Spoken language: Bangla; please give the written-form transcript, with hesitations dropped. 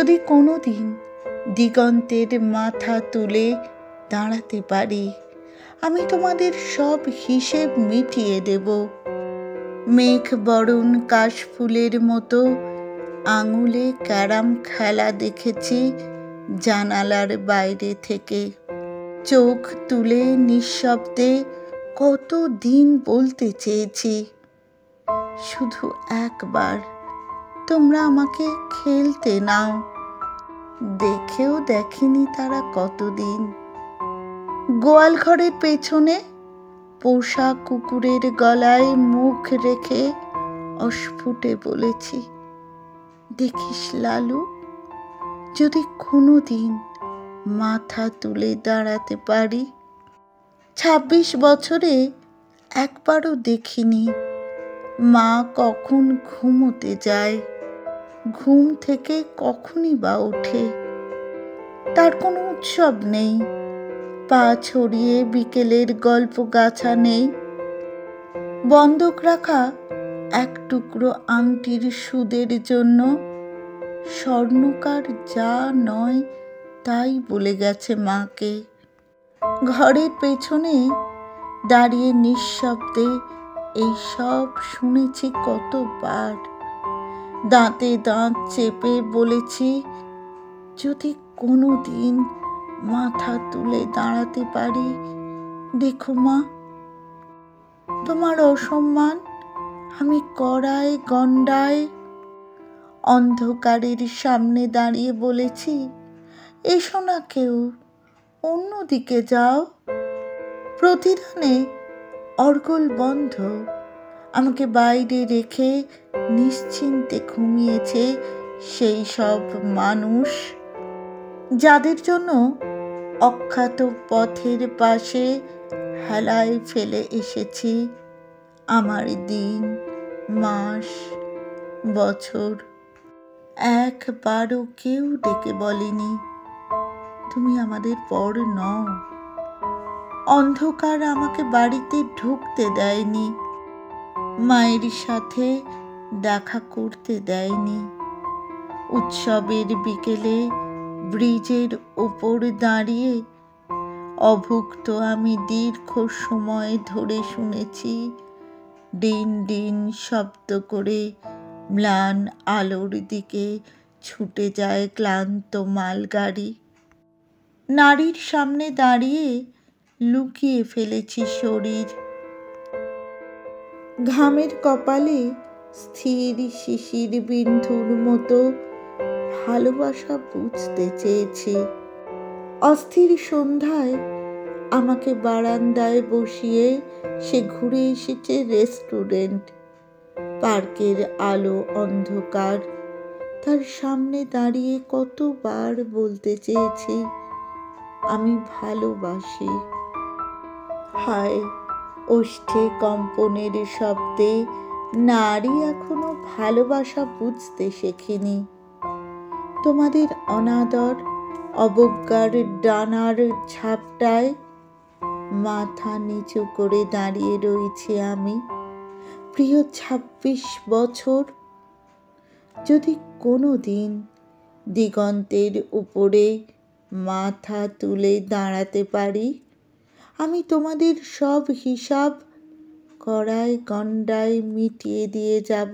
যদি কোনো দিন দিগন্তের মাথা তুলে দাঁড়াতে পারি, আমি তোমাদের সব হিসেব মিটিয়ে দেব। মেঘ বরণ কাশফুলের মতো আঙুলে ক্যারাম খেলা দেখেছি জানালার বাইরে থেকে। চোখ তুলে নিঃশব্দে কত দিন বলতে চেয়েছি, শুধু একবার তোমরা আমাকে খেলতে নাও। দেখেও দেখেনি তারা কতদিন। গোয়াল ঘরের পেছনে পোষা কুকুরের গলায় মুখ রেখে অস্ফুটে বলেছি, দেখিস লালু, যদি কোনো দিন মাথা তুলে দাঁড়াতে পারি। 26 বছরে একবারও দেখিনি মা কখন ঘুমোতে যায়, ঘুম থেকে কখনই বা ওঠে। তার কোনো উৎসব নেই, পা ছড়িয়ে বিকেলের গল্প গাছা নেই। বন্ধক রাখা এক টুকরো আংটির সুদের জন্য স্বর্ণকার যা নয় তাই বলে গেছে মাকে। ঘরের পেছনে দাঁড়িয়ে নিঃশব্দে এই সব শুনেছি কতবার। দাঁতে দাঁত চেপে বলেছি, যদি কোনো দিন মাথা তুলে দাঁড়াতে পারি। দেখো মা, তোমার অসম্মান আমি করায় গণ্ডায়। অন্ধকারের সামনে দাঁড়িয়ে বলেছি, এসো না কেউ, অন্যদিকে যাও। প্রতিদানে অর্গল বন্ধ, আমাকে বাইরে রেখে নিশ্চিন্তে ঘুমিয়েছে সেই সব মানুষ যাদের জন্য অখ্যাত পথের পাশে হেলায় ফেলে এসেছি আমার দিন, মাস, বছর। একবারও কেউ ডেকে বলেনি, তুমি আমাদের পর নও। অন্ধকার আমাকে বাড়িতে ঢুকতে দেয়নি, মায়ের সাথে দেখা করতে দেয়নি। উৎসবের বিকেলে ব্রিজের ওপর দাঁড়িয়ে অভুক্ত আমি দীর্ঘ সময় ধরে শুনেছি ডিন ডিন শব্দ করে ম্লান আলোর দিকে ছুটে যায় ক্লান্ত মালগাড়ি। নারীর সামনে দাঁড়িয়ে লুকিয়ে ফেলেছি শরীর। ঘামের কপালে স্থির শিশির বিন্ধুর মতো ভালোবাসা বুঝতে চেয়েছি। অস্থির সন্ধ্যায় আমাকে বারান্দায় বসিয়ে সে ঘুরে এসেছে রেস্টুরেন্ট। পার্কের আলো অন্ধকার, তার সামনে দাঁড়িয়ে কতবার বলতে চেয়েছি, আমি ভালোবাসি। হায়, ওষ্ঠে কম্পনের শব্দে নারী এখনো ভালোবাসা বুঝতে শেখেনি। তোমাদের অনাদর অবজ্ঞার ডানার ঝাপটায় মাথা নিচু করে দাঁড়িয়ে রয়েছি আমি। প্রিয় 26 বছর, যদি কোনো দিন দিগন্তের উপরে মাথা তুলে দাঁড়াতে পারি, আমি তোমাদের সব হিসাব কড়ায় গণ্ডায় মিটিয়ে দিয়ে যাব।